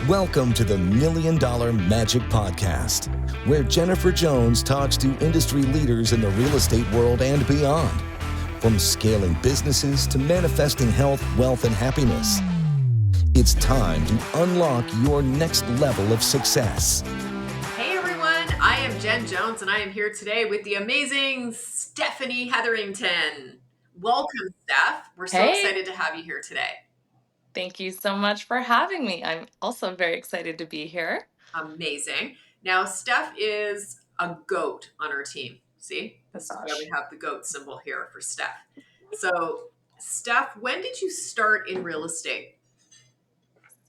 Welcome to the Million Dollar Magic Podcast, where Jennifer Jones talks to industry leaders in the real estate world and beyond. From scaling businesses to manifesting health, wealth, and happiness. It's time to unlock your next level of success. Hey everyone, I am Jen Jones and I am here today with the amazing Stephanie Hetherington. Welcome, Steph. We're so excited to have you here today. Thank you so much for having me. I'm also very excited to be here. Amazing. Now, Steph is a goat on our team. See, this is why we have the goat symbol here for Steph. So, Steph, when did you start in real estate?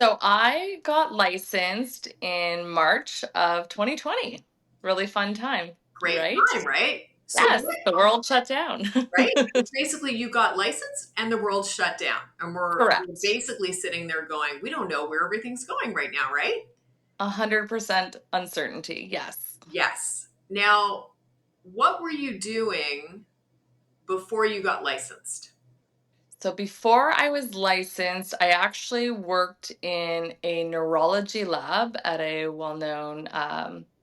So I got licensed in March of 2020. Really fun time. Great time, right? So yes, the world shut down. Right? Basically, you got licensed and the world shut down. And we're basically sitting there going, we don't know where everything's going right now, right? 100% uncertainty, yes. Yes. Now, what were you doing before you got licensed? So before I was licensed, I actually worked in a neurology lab at a well-known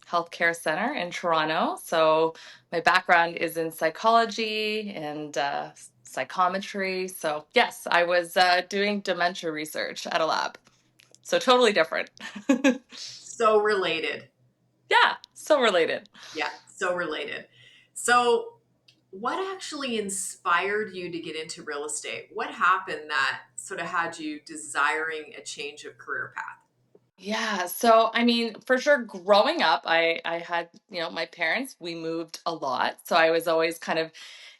healthcare center in Toronto. So my background is in psychology and psychometry. So yes, I was doing dementia research at a lab. So totally different. So related. Yeah, so related. Yeah, so related. So what actually inspired you to get into real estate? What happened that sort of had you desiring a change of career path? Yeah, so I mean, for sure, growing up, I had, my parents, we moved a lot. So I was always kind of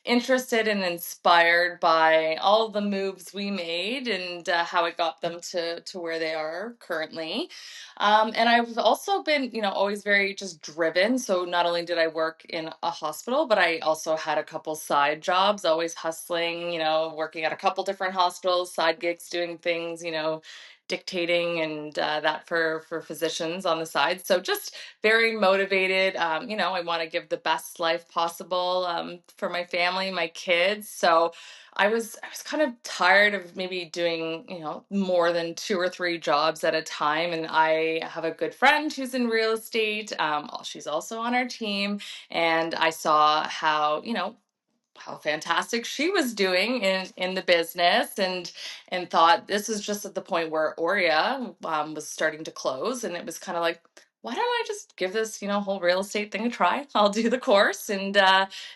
interested and inspired by all the moves we made and how it got them to where they are currently. And I've also been, always very just driven. So not only did I work in a hospital, but I also had a couple side jobs, always hustling, working at a couple different hospitals, side gigs, doing things, dictating and that for physicians on the side. So just very motivated. I want to give the best life possible for my family, my kids. So I was kind of tired of maybe doing, more than 2 or 3 jobs at a time. And I have a good friend who's in real estate. She's also on our team. And I saw how, how fantastic she was doing in the business and thought this is just at the point where Oria was starting to close. And it was kind of like, why don't I just give this, whole real estate thing a try? I'll do the course. And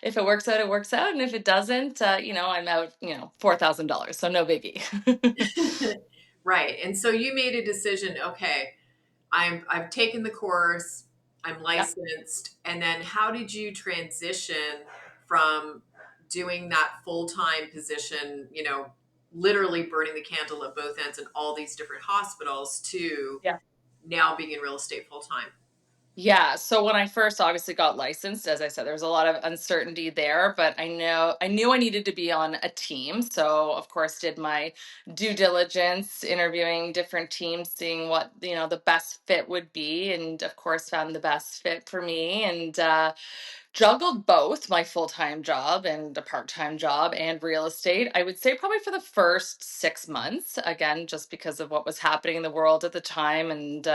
if it works out, it works out. And if it doesn't, I'm out, $4,000. So no biggie. Right. And so you made a decision, okay, I've taken the course, I'm licensed. Yep. And then how did you transition from doing that full-time position, literally burning the candle at both ends in all these different hospitals to now being in real estate full-time? Yeah. So when I first obviously got licensed, as I said, there was a lot of uncertainty there, but I knew I needed to be on a team. So of course did my due diligence, interviewing different teams, seeing what, the best fit would be. And of course found the best fit for me and, juggled both my full-time job and a part-time job and real estate. I would say probably for the first 6 months, again, just because of what was happening in the world at the time. And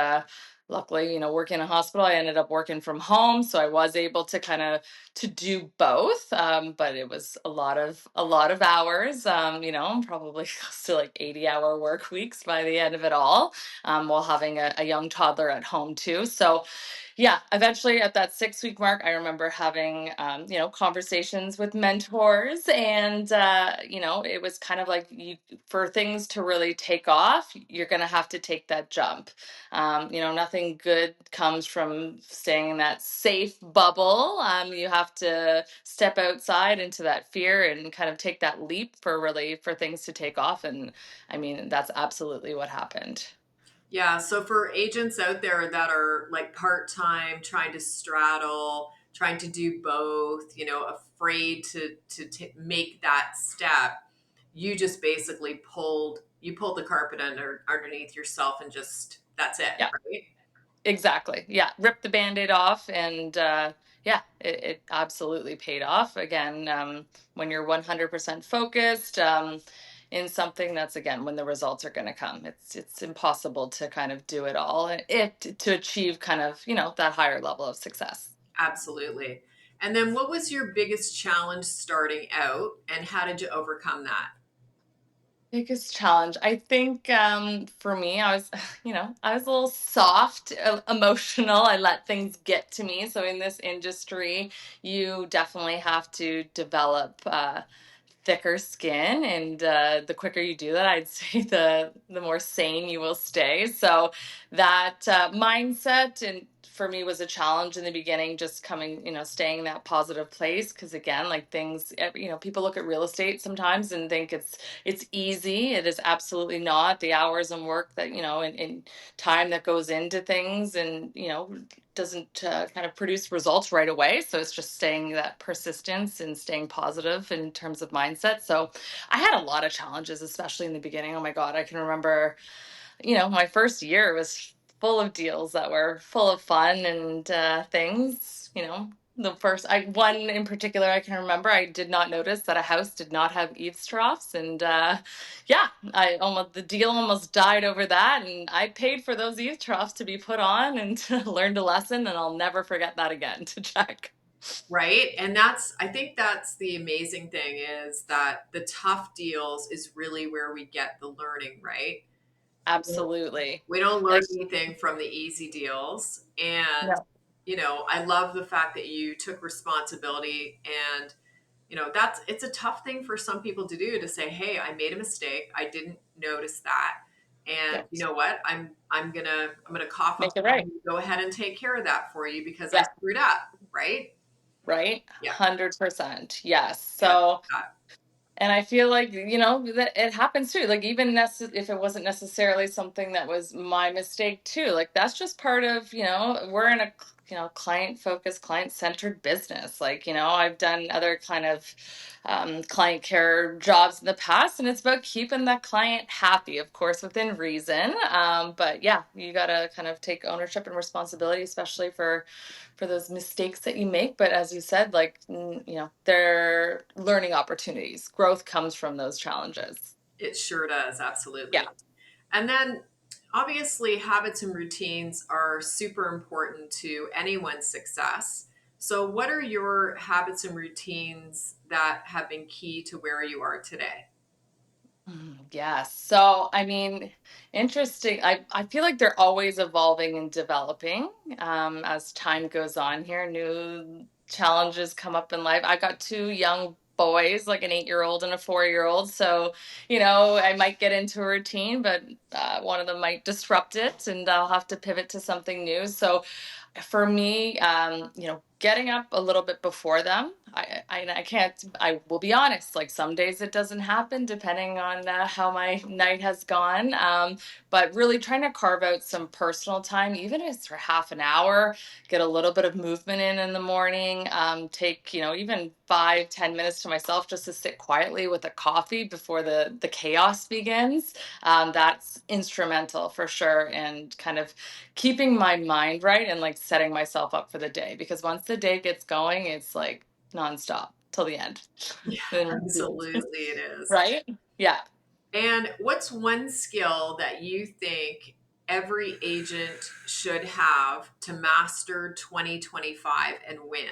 luckily, working in a hospital, I ended up working from home. So I was able to kind of to do both. But it was a lot of hours, probably close to like 80-hour work weeks by the end of it all, while having a young toddler at home too. So yeah, eventually at that 6-week mark, I remember having, conversations with mentors and, it was kind of like for things to really take off, you're going to have to take that jump. Nothing good comes from staying in that safe bubble. You have to step outside into that fear and kind of take that leap for things to take off. And I mean, that's absolutely what happened. Yeah. So for agents out there that are like part-time, trying to straddle, trying to do both, afraid to make that step, you just basically pulled the carpet underneath yourself and just, that's it. Yeah. Right? Exactly. Yeah. Rip the Band-Aid off and, it absolutely paid off. Again, when you're 100% focused, in something, that's again when the results are going to come. It's impossible to kind of do it all and it to achieve kind of, that higher level of success. Absolutely. And then what was your biggest challenge starting out and how did you overcome that? Biggest challenge, I think, for me, I was, I was a little soft, emotional. I let things get to me. So in this industry, you definitely have to develop thicker skin, and the quicker you do that, I'd say the more sane you will stay. So that mindset, and for me, was a challenge in the beginning, just coming, staying in that positive place, because again, like things, people look at real estate sometimes and think it's easy. It is absolutely not. The hours and work that, and time that goes into things, and doesn't kind of produce results right away. So it's just staying that persistence and staying positive in terms of mindset. So I had a lot of challenges, especially in the beginning. Oh my God, I can remember, my first year was full of deals that were full of fun and things. The first, one in particular, I can remember, I did not notice that a house did not have eaves troughs, and yeah, the deal almost died over that, and I paid for those eaves troughs to be put on, and learned a lesson, and I'll never forget that again to check. Right. And I think that's the amazing thing is that the tough deals is really where we get the learning, right? Absolutely. We don't learn Like, anything from the easy deals. And, no, I love the fact that you took responsibility and, it's a tough thing for some people to do to say, hey, I made a mistake. I didn't notice that. And yeah, you know what? I'm gonna cough make up it blood right. and go ahead and take care of that for you because I Yeah, screwed up, right? right. Yeah. 100%. Yes. Yeah. So, and I feel like, that it happens too. Like, even if it wasn't necessarily something that was my mistake too, like that's just part of, we're in a, client focused, client centered business. Like, I've done other kind of client care jobs in the past, and it's about keeping that client happy, of course, within reason. But yeah, you got to kind of take ownership and responsibility, especially for those mistakes that you make. But as you said, like, they're learning opportunities. Growth comes from those challenges. It sure does. Yeah. Absolutely. And then obviously, habits and routines are super important to anyone's success. So, what are your habits and routines that have been key to where you are today? Yes. So, I mean, interesting. I feel like they're always evolving and developing as time goes on here. New challenges come up in life. I got two young boys, like an 8-year-old and a 4-year-old. So, I might get into a routine, but one of them might disrupt it, and I'll have to pivot to something new. So, for me, getting up a little bit before them, I can't, I will be honest, like some days it doesn't happen depending on how my night has gone. But really trying to carve out some personal time, even if it's for half an hour, get a little bit of movement in the morning, take, even 5-10 minutes to myself just to sit quietly with a coffee before the chaos begins. That's instrumental for sure. And kind of keeping my mind right and like setting myself up for the day, because once the day gets going, it's like nonstop till the end. Yeah, Then absolutely, it is. right? Yeah. And what's one skill that you think every agent should have to master 2025 and win?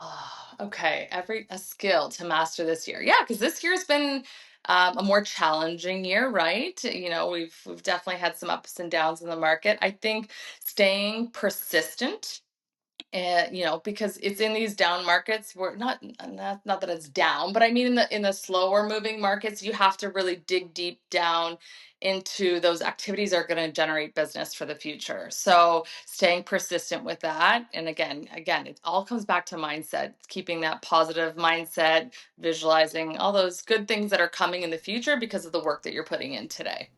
Oh, okay. A skill to master this year. Yeah, because this year's been a more challenging year, right? We've definitely had some ups and downs in the market. I think staying persistent, because it's in these down markets, we're not that it's down, but I mean in the slower moving markets, you have to really dig deep down into those activities that are going to generate business for the future. So staying persistent with that, and again, it all comes back to mindset, keeping that positive mindset, visualizing all those good things that are coming in the future because of the work that you're putting in today.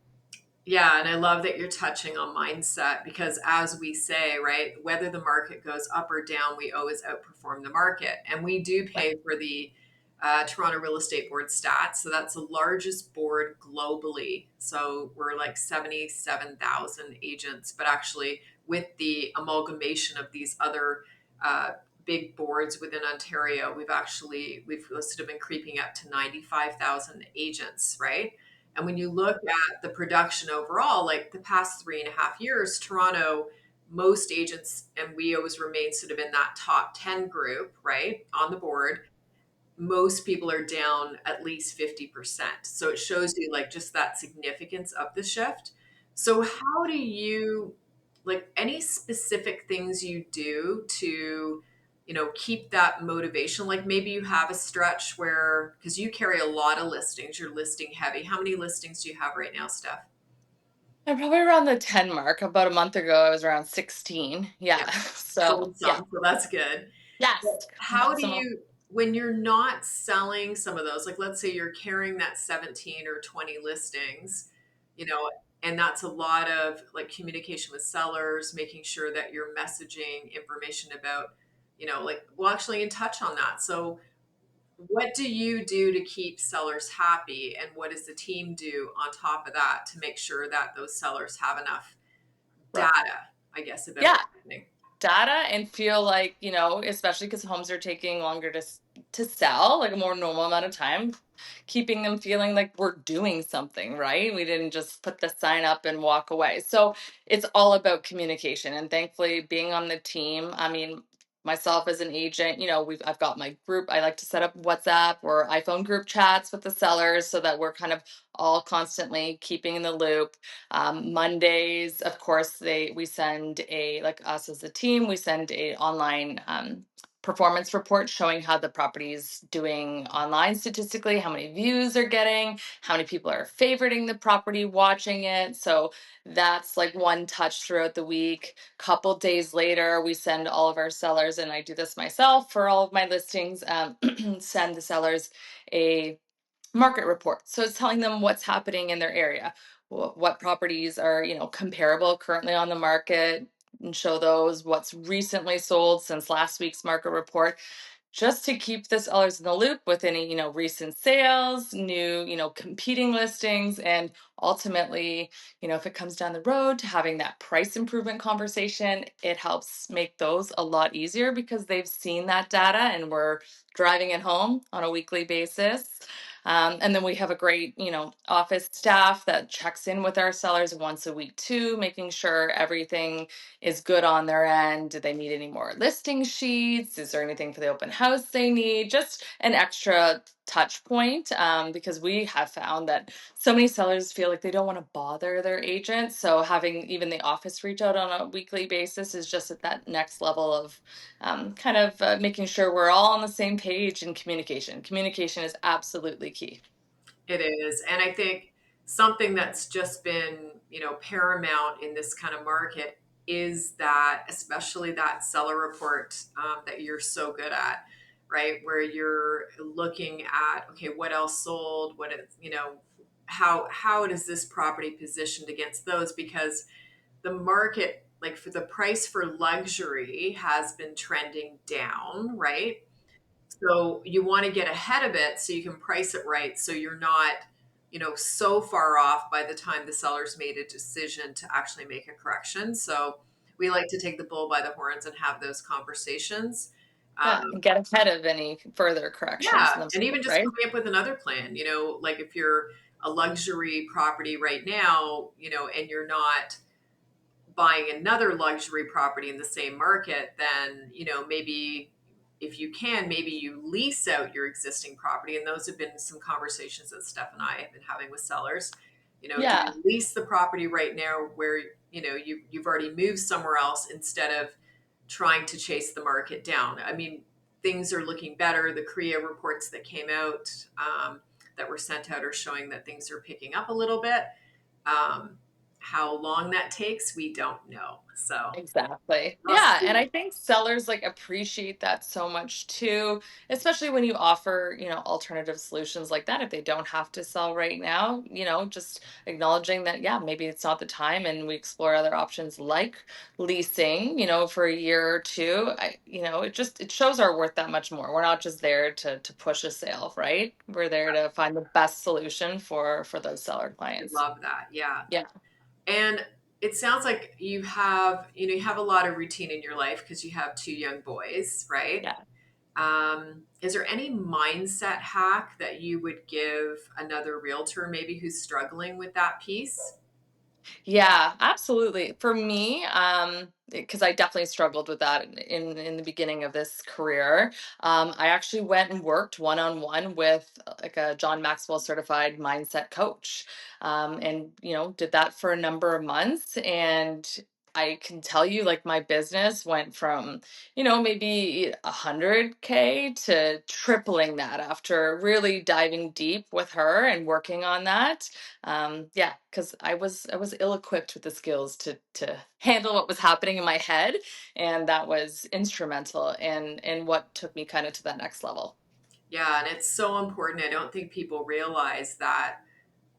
Yeah, and I love that you're touching on mindset because, as we say, right, whether the market goes up or down, we always outperform the market. And we do pay for the Toronto Real Estate Board stats. So that's the largest board globally. So we're like 77,000 agents, but actually, with the amalgamation of these other big boards within Ontario, we've listed them and creeping up to 95,000 agents, right? And when you look at the production overall, like the past 3.5 years, Toronto, most agents, and we always remain sort of in that top 10 group, right, on the board. Most people are down at least 50%. So it shows you like just that significance of the shift. So how do you, like, any specific things you do to, keep that motivation? Like maybe you have a stretch where, because you carry a lot of listings, you're listing heavy. How many listings do you have right now, Steph? I'm probably around the 10 mark. About a month ago, I was around 16. Yeah, Yeah. So, going yeah. some. So that's good. Yes. How do Maximum. you, when you're not selling some of those, like let's say you're carrying that 17 or 20 listings, you know, and that's a lot of like communication with sellers, making sure that you're messaging information about, like, well, actually, in touch on that. So, what do you do to keep sellers happy? And what does the team do on top of that to make sure that those sellers have enough Right. data, I guess, about Yeah. what's happening? Data and feel like, especially because homes are taking longer to sell, like a more normal amount of time, keeping them feeling like we're doing something, right? We didn't just put the sign up and walk away. So it's all about communication. And thankfully, being on the team, I mean, myself as an agent, I've got my group. I like to set up WhatsApp or iPhone group chats with the sellers so that we're kind of all constantly keeping in the loop. Mondays, of course, we send like us as a team, we send a online performance report showing how the property's doing online statistically, how many views they're getting, how many people are favoriting the property, watching it. So that's like one touch throughout the week. Couple days later, we send all of our sellers, and I do this myself for all of my listings, send the sellers a market report. So it's telling them what's happening in their area, what properties are, comparable currently on the market, and show those, what's recently sold since last week's market report, just to keep the sellers in the loop with any, recent sales, new, competing listings, and ultimately, if it comes down the road to having that price improvement conversation, it helps make those a lot easier because they've seen that data and we're driving it home on a weekly basis. And then we have a great, office staff that checks in with our sellers once a week too, making sure everything is good on their end. Do they need any more listing sheets? Is there anything for the open house they need? Just an extra touch point, because we have found that so many sellers feel like they don't want to bother their agent. So having even the office reach out on a weekly basis is just at that next level of making sure we're all on the same page in communication. Communication is absolutely key. It is. And I think something that's just been, paramount in this kind of market is that, especially that seller report that you're so good at, right? Where you're looking at, okay, what else sold? What is, how does this property positioned against those? Because the market, like for the price for luxury has been trending down, right? So you want to get ahead of it so you can price it right so you're not, so far off by the time the seller's made a decision to actually make a correction. So we like to take the bull by the horns and have those conversations. Yeah, Um, and get ahead of any further corrections yeah, in the and market, even just right? coming up with another plan, like if you're a luxury property right now, and you're not buying another luxury property in the same market, then, maybe if you can, maybe you lease out your existing property. And those have been some conversations that Steph and I have been having with sellers. Do Yeah, you lease the property right now where, you've already moved somewhere else instead of trying to chase the market down? I mean, things are looking better. The Korea reports that came out, that were sent out, are showing that things are picking up a little bit. Um, how long that takes, we don't know. So exactly. we'll Yeah, and see. I think sellers like appreciate that so much too, especially when you offer, alternative solutions like that if they don't have to sell right now, just acknowledging that yeah, maybe it's not the time and we explore other options like leasing, for a year or two. It shows our worth that much more. We're not just there to push a sale, right? We're there to find the best solution for those seller I clients. love that. Yeah. Yeah. And it sounds like you have a lot of routine in your life because you have two young boys, right? Yeah. Is there any mindset hack that you would give another realtor maybe who's struggling with that piece? Yeah, absolutely. For me, because I definitely struggled with that in the beginning of this career. I actually went and worked one on one with like a John Maxwell certified mindset coach, and did that for a number of months. And I can tell you, like my business went from maybe 100K to tripling that after really diving deep with her and working on that. Yeah, because I was ill-equipped with the skills to handle what was happening in my head, and that was instrumental in what took me kind of to that next level. Yeah, and it's so important. I don't think people realize that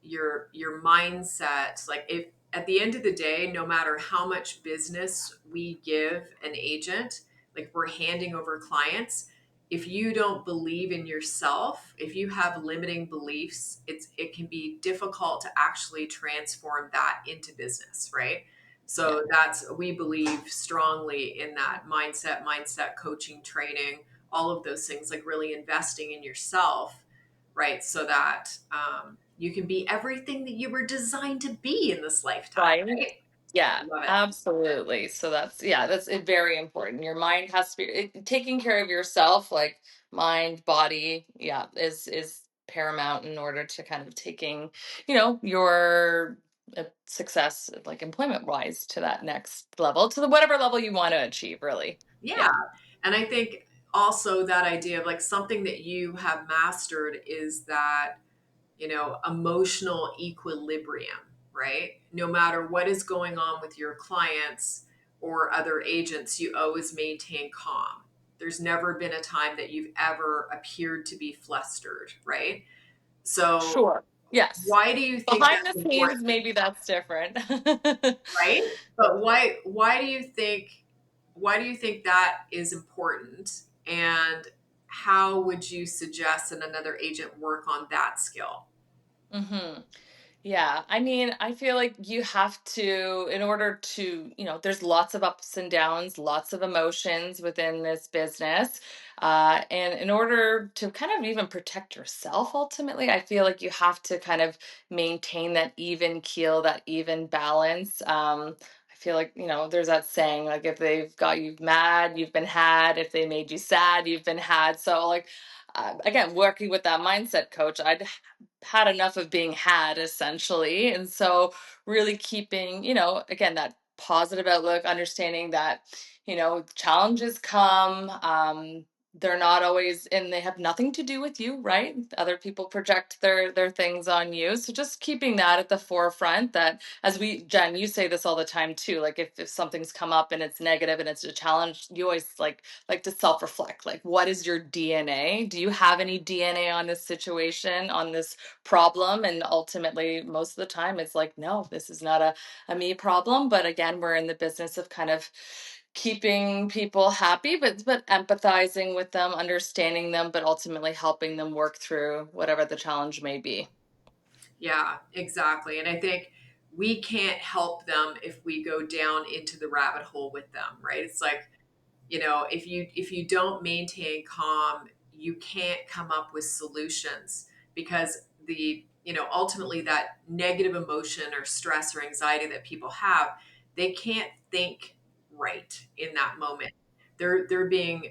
your mindset, like if at the end of the day, no matter how much business we give an agent, like we're handing over clients, if you don't believe in yourself, if you have limiting beliefs, it can be difficult to actually transform that into business, right? Yeah, So that's, we believe strongly in that mindset coaching, training, all of those things, like really investing in yourself, right? So that you can be everything that you were designed to be in this lifetime, right. right? Yeah, Love it. absolutely. So that's very important. Your mind has to be taking care of yourself, like mind, body. Yeah, is paramount in order to kind of taking, your success, like employment wise, to that next level, to the whatever level you want to achieve. Really. Yeah. Yeah. And I think also that idea of like something that you have mastered is that, emotional equilibrium, right? No matter what is going on with your clients or other agents, you always maintain calm. There's never been a time that you've ever appeared to be flustered, right? So, Sure. Yes. why do you think Behind the that's scenes, important? maybe that's different. Right? But why do you think that is important? And how would you suggest that another agent work on that skill? hmm Yeah, I mean, I feel like you have to, in order to, there's lots of ups and downs, lots of emotions within this business. And in order to kind of even protect yourself, ultimately, I feel like you have to kind of maintain that even keel, that even balance. I feel like, there's that saying, like, if they've got you mad, you've been had. If they made you sad, you've been had. So, like, again, working with that mindset coach, I'd had enough of being had essentially. And so really keeping, again, that positive outlook, understanding that, challenges come. They're not always, and they have nothing to do with you, right? Other people project their things on you. So just keeping that at the forefront, that as Jen, you say this all the time too, like if something's come up and it's negative and it's a challenge, you always like to self-reflect, like what is your DNA? Do you have any DNA on this situation, on this problem? And ultimately, most of the time, it's like, no, this is not a me problem. But again, we're in the business of kind of keeping people happy, but empathizing with them, understanding them, but ultimately helping them work through whatever the challenge may be. Yeah, exactly. And I think we can't help them if we go down into the rabbit hole with them, right? It's like, if you don't maintain calm, you can't come up with solutions because ultimately that negative emotion or stress or anxiety that people have, they can't think right in that moment. They're being,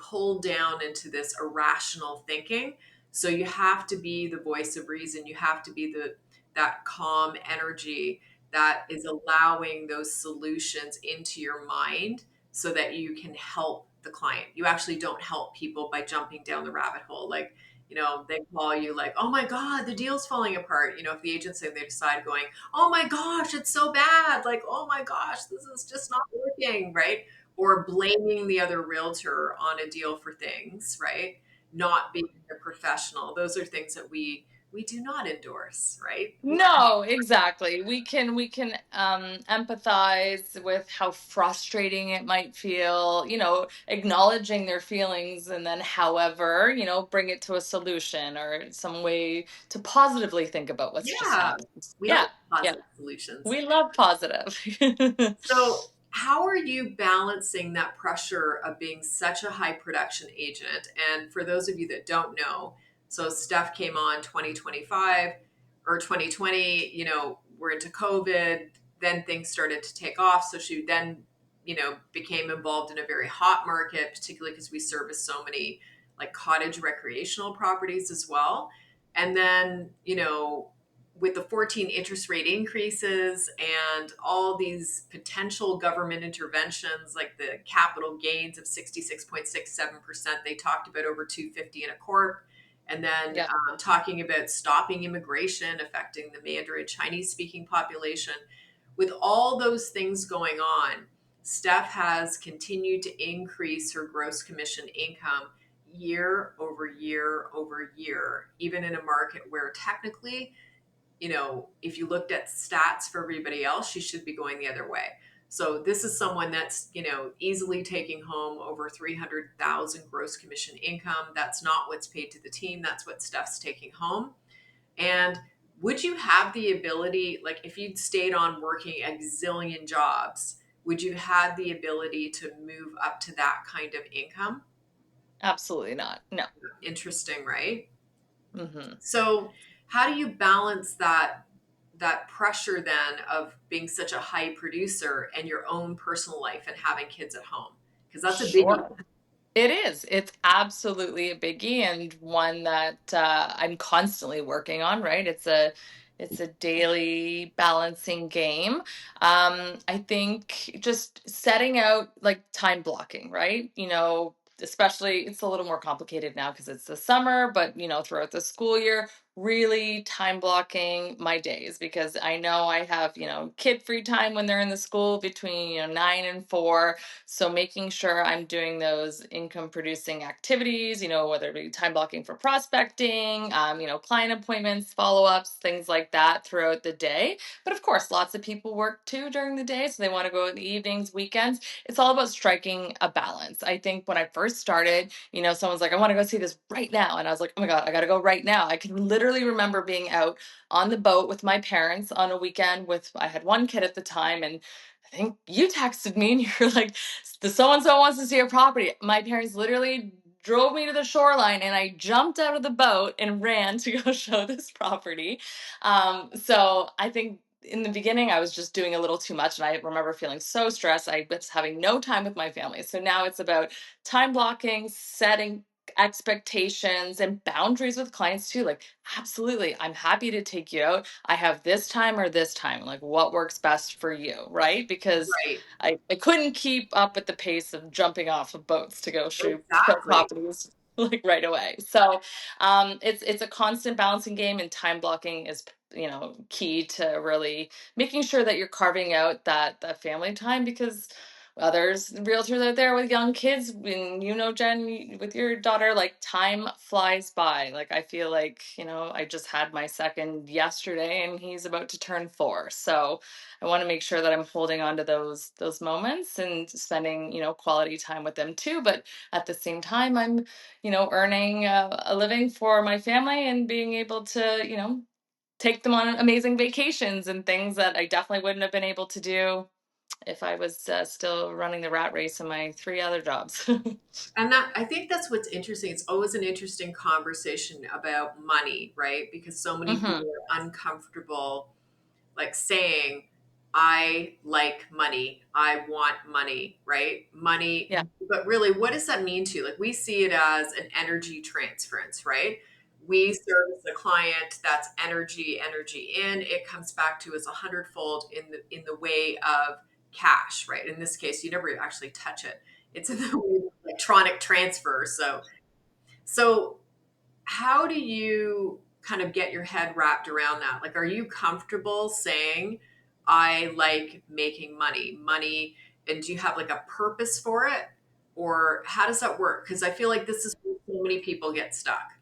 pulled down into this irrational thinking. So you have to be the voice of reason. You have to be that calm energy that is allowing those solutions into your mind so that you can help the client. You actually don't help people by jumping down the rabbit hole. Like, they call you like, oh my God, the deal's falling apart. If the agent's saying, they decide going, oh my gosh, it's so bad. Like, oh my gosh, this is just not working, right? Or blaming the other realtor on a deal for things, right? Not being a professional. Those are things that we we do not endorse, right? No, exactly. We can empathize with how frustrating it might feel, acknowledging their feelings and then however, bring it to a solution or some way to positively think about what's just Yeah, happened. we Yeah. don't Yeah. positive solutions. We love positive. So, how are you balancing that pressure of being such a high production agent? And for those of you that don't know, so Steph came on 2025 or 2020, we're into COVID, then things started to take off. So she then, became involved in a very hot market, particularly because we service so many like cottage recreational properties as well. And then, with the 14 interest rate increases and all these potential government interventions like the capital gains of 66.67%, they talked about over 250 in a corp, and then Yeah, talking about stopping immigration affecting the Mandarin Chinese speaking population. With all those things going on, Steph has continued to increase her gross commission income year over year over year, even in a market where technically, if you looked at stats for everybody else, she should be going the other way. So this is someone that's, easily taking home over 300,000 gross commission income. That's not what's paid to the team. That's what Steph's taking home. And would you have the ability, like if you'd stayed on working a zillion jobs, would you have the ability to move up to that kind of income? absolutely not. No. Interesting, right? Hmm. So how do you balance that pressure then of being such a high producer and your own personal life and having kids at home? Because that's a biggie. Sure. It is. It's absolutely a biggie and one that I'm constantly working on, right? It's a daily balancing game. I think just setting out like time blocking, right? Especially it's a little more complicated now because it's the summer, but throughout the school year, really time blocking my days because I know I have, kid free time when they're in the school between, 9 and 4. So making sure I'm doing those income producing activities, whether it be time blocking for prospecting, client appointments, follow-ups, things like that throughout the day. But of course, lots of people work too during the day. So they want to go in the evenings, weekends. It's all about striking a balance. I think when I first started, someone's like, I want to go see this right now. And I was like, oh my God, I got to go right now. I can literally remember being out on the boat with my parents on a weekend I had one kid at the time. And I think you texted me and you were like, the so and so wants to see your property. My parents literally drove me to the shoreline and I jumped out of the boat and ran to go show this property. So I think in the beginning, I was just doing a little too much. And I remember feeling so stressed. I was having no time with my family. So now it's about time blocking, setting expectations and boundaries with clients too. Like, absolutely, I'm happy to take you out. I have this time or this time. Like, what works best for you, right? Because Right. I couldn't keep up with the pace of jumping off of boats to go show Exactly. properties like right away. So it's a constant balancing game, and time blocking is key to really making sure that you're carving out that family time because well, there's realtors out there with young kids, and Jen, with your daughter, like time flies by. Like I feel like, I just had my second yesterday and he's about to turn 4. So I want to make sure that I'm holding on to those moments and spending, quality time with them too. But at the same time, I'm, earning a living for my family and being able to, take them on amazing vacations and things that I definitely wouldn't have been able to do if I was still running the rat race in my 3 other jobs. And I think that's what's interesting. It's always an interesting conversation about money, right? Because so many people Hmm. are uncomfortable like saying, I like money, I want money, right? Money, Yeah. but really, what does that mean to you? Like, we see it as an energy transference, right? We service a client, that's energy in. It comes back to us a hundredfold in the way of cash, right? In this case, you never actually touch it. It's in the way of electronic transfer. So how do you kind of get your head wrapped around that? Like, are you comfortable saying, I like making money, and do you have like a purpose for it? Or how does that work? Because I feel like this is where so many people get stuck.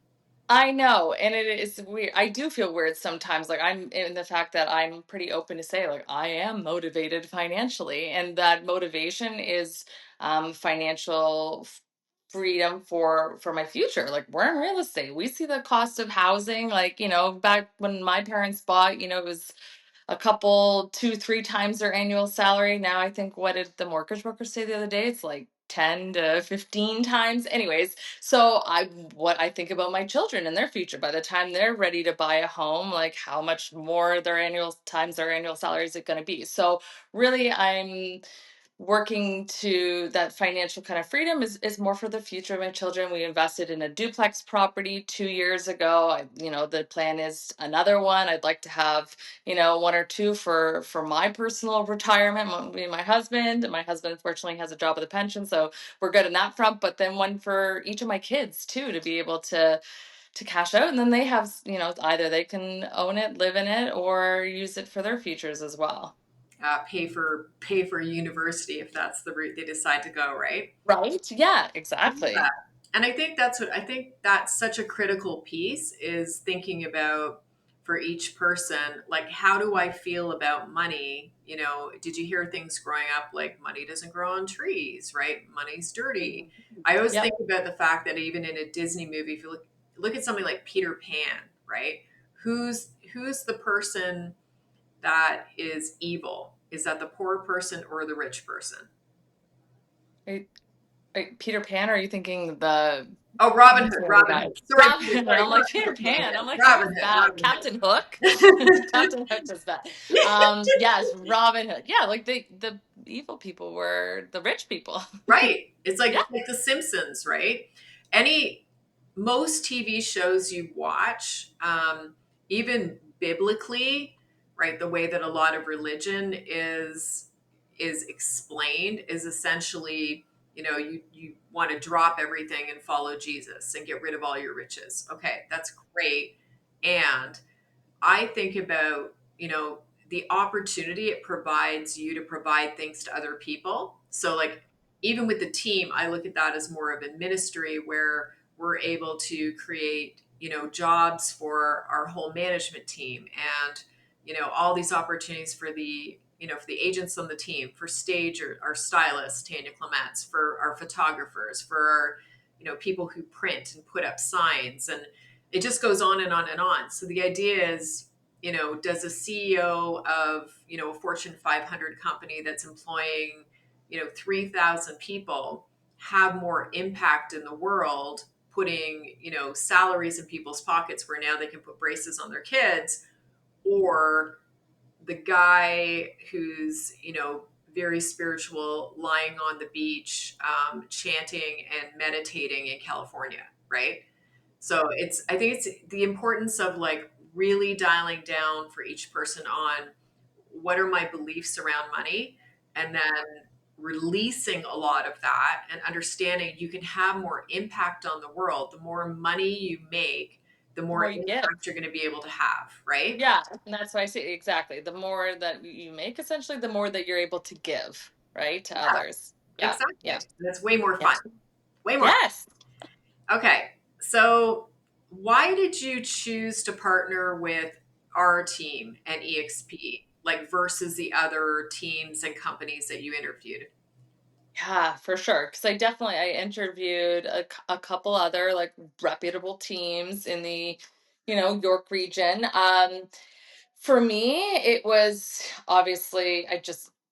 I know, and it is weird. I do feel weird sometimes. Like I'm in the fact that I'm pretty open to say, like, I am motivated financially, and that motivation is financial freedom for my future. Like we're in real estate. We see the cost of housing. Like, back when my parents bought, it was a couple, 2, 3 times their annual salary. Now I think, what did the mortgage broker say the other day? It's like 10 to 15 times. Anyways, so what I think about my children and their future, by the time they're ready to buy a home, like how much more their annual salary is it going to be? So really, I'm working to that financial kind of freedom is more for the future of my children. We invested in a duplex property 2 years ago. The plan is another one. I'd like to have, one or two for my personal retirement, me and my husband. And my husband fortunately has a job with a pension, so we're good in that front. But then one for each of my kids too, to be able to cash out, and then they have, either they can own it, live in it, or use it for their futures as well. Pay for university if that's the route they decide to go, right? Right? Yeah, Yeah. exactly. And I think that's such a critical piece is thinking about for each person, like, how do I feel about money? Did you hear things growing up like money doesn't grow on trees, right? Money's dirty. I always Yep. think about the fact that even in a Disney movie, if you look at something like Peter Pan, right? Who's the person that is evil? Is that the poor person or the rich person? Right. Right, Peter Pan, or are you thinking the Oh, Robin who's Hood. the other Robin guy? Hood. Sorry, Robin Peter. Hood. Sorry, I'm like, Robin Peter Hood. Robin Pan. I'm Hood. like, Robin he's Hood. bad. Robin Captain Hook. Captain Hook is bad. Yes, Robin Hood. Yeah, like the evil people were the rich people. Right. It's Yeah. like The Simpsons, right? Any Most TV shows you watch, even biblically, right? The way that a lot of religion is explained is essentially, you want to drop everything and follow Jesus and get rid of all your riches. Okay, that's great. And I think about, the opportunity it provides you to provide things to other people. So, like, even with the team, I look at that as more of a ministry where we're able to create, jobs for our whole management team and, all these opportunities for the agents on the team, for stage or our stylist, Tanya Clements, for our photographers, for our, people who print and put up signs. And it just goes on and on and on. So the idea is, does a CEO of, a Fortune 500 company that's employing, 3,000 people have more impact in the world, putting, salaries in people's pockets where now they can put braces on their kids, or the guy who's, very spiritual, lying on the beach, chanting and meditating in California, right? So I think it's the importance of, like, really dialing down for each person on what are my beliefs around money, and then releasing a lot of that and understanding you can have more impact on the world. The more money you make, the The more more you give. impact you're going to be able to have, right? Yeah, and that's why I say exactly. The more that you make, essentially, the more that you're able to give, right, to Yeah, others. Yeah, yeah, exactly. That's way more yeah. fun. Way more Yes. fun. Okay. So, why did you choose to partner with our team and EXP, like, versus the other teams and companies that you interviewed? Yeah, for sure. Because I interviewed a couple other like reputable teams in the, York region. For me, it was obviously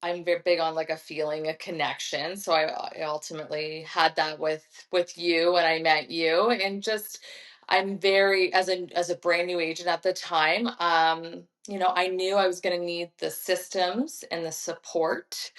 I'm very big on like a feeling, a connection. So I ultimately had that with you, and I met you, and just I'm very as a brand new agent at the time. I knew I was going to need the systems and the support,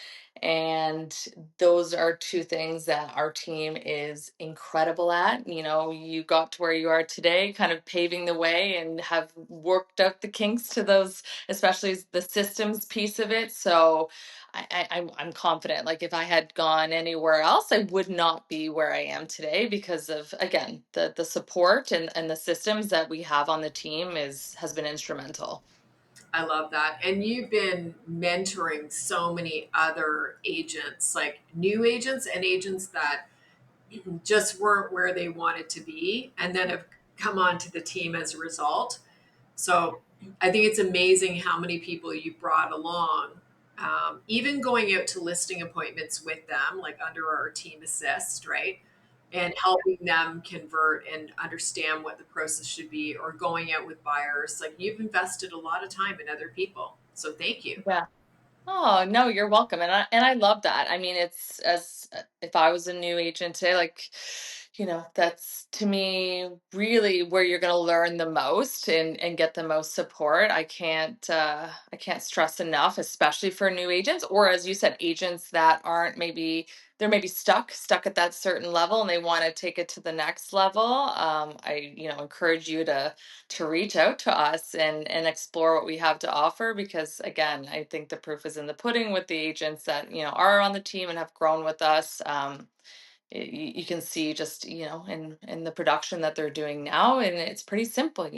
and those are two things that our team is incredible at. You got to where you are today, kind of paving the way and have worked out the kinks to those, especially the systems piece of it. So I'm confident. Like if I had gone anywhere else, I would not be where I am today because of, again, the support and the systems that we have on the team has been instrumental. I love that. And you've been mentoring so many other agents, like new agents and agents that just weren't where they wanted to be, and then have come onto the team as a result. So I think it's amazing how many people you brought along, even going out to listing appointments with them, like under our team assist, right? And helping them convert and understand what the process should be, or going out with buyers. Like, you've invested a lot of time in other people. So thank you. Yeah. Oh, no, you're welcome. And I love that. I mean, it's as if I was a new agent today, like, that's to me really where you're going to learn the most and get the most support. I can't stress enough, especially for new agents, or as you said, agents that aren't maybe they're maybe stuck at that certain level and they want to take it to the next level. I encourage you to reach out to us and explore what we have to offer, because again, I think the proof is in the pudding with the agents that are on the team and have grown with us. You can see just in the production that they're doing now, and it's pretty simple.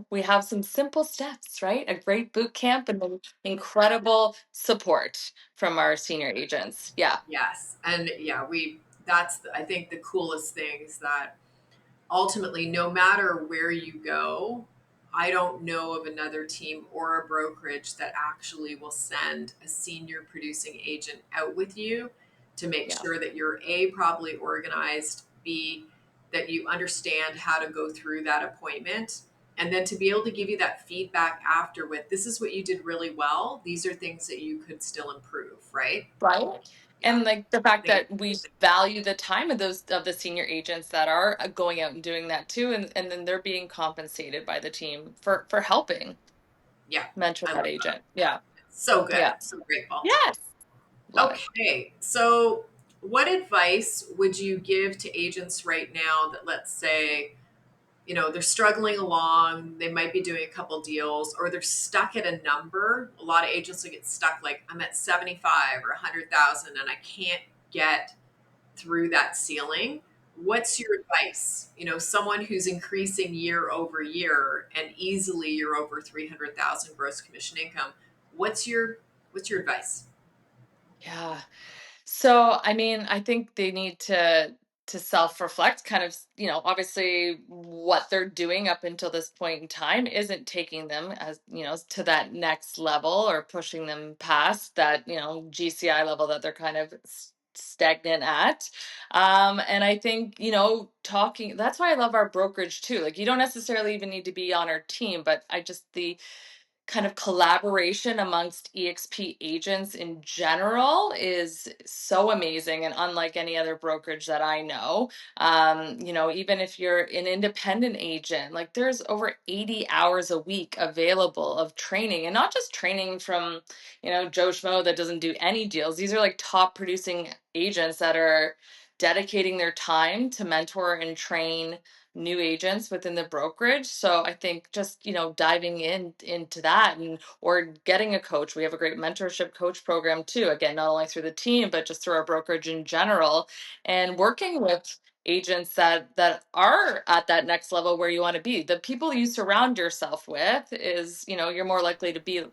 We have some simple steps, right? A great boot camp and then incredible support from our senior agents. Yeah. Yes. And yeah, that's, I think, the coolest thing is that ultimately, no matter where you go, I don't know of another team or a brokerage that actually will send a senior producing agent out with you to make Yeah. sure that you're A, properly organized, B, that you understand how to go through that appointment, and then to be able to give you that feedback after with, this is what you did really well. These are things that you could still improve, right? Right. Yeah. And like the I fact think that we value the time of the senior agents that are going out and doing that too, and then they're being compensated by the team for helping yeah, mentor I that love that. agent. Yeah. So good. Yeah. So grateful. Yes. Love it. Okay, so what advice would you give to agents right now that, let's say, they're struggling along, they might be doing a couple deals, or they're stuck at a number? A lot of agents will get stuck, like, I'm at 75 or 100,000 and I can't get through that ceiling. What's your advice? Someone who's increasing year over year and easily you're over 300,000 gross commission income. What's your advice? Yeah. So, I mean, I think they need to self-reflect, kind of, obviously what they're doing up until this point in time isn't taking them as, to that next level or pushing them past that, GCI level that they're kind of stagnant at. And I think, talking, that's why I love our brokerage too. Like, you don't necessarily even need to be on our team, but I just, the kind of collaboration amongst EXP agents in general is so amazing and unlike any other brokerage that I know. Even if you're an independent agent, like there's over 80 hours a week available of training, and not just training from, Joe Schmo that doesn't do any deals. These are like top producing agents that are dedicating their time to mentor and train new agents within the brokerage. So I think just, diving into that, and or getting a coach. We have a great mentorship coach program too. Again, not only through the team, but just through our brokerage in general, and working with agents that are at that next level where you want to be. The people you surround yourself with is, you're more likely to be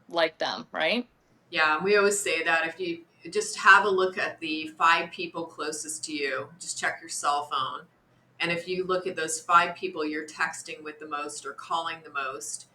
like them, right? Yeah, and we always say that if you just have a look at the 5 people closest to you, just check your cell phone. And if you look at those 5 people you're texting with the most or calling the most,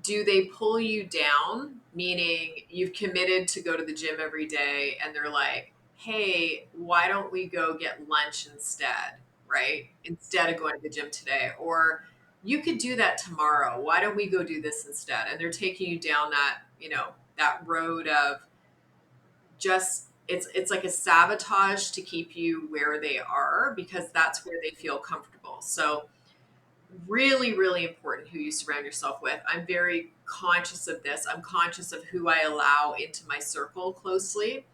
do they pull you down? Meaning you've committed to go to the gym every day and they're like, hey, why don't we go get lunch instead? Right? Instead of going to the gym today. Or you could do that tomorrow. Why don't we go do this instead? And they're taking you down that road of just, it's like a sabotage to keep you where they are because that's where they feel comfortable. So really, really important who you surround yourself with. I'm very conscious of this. I'm conscious of who I allow into my circle closely.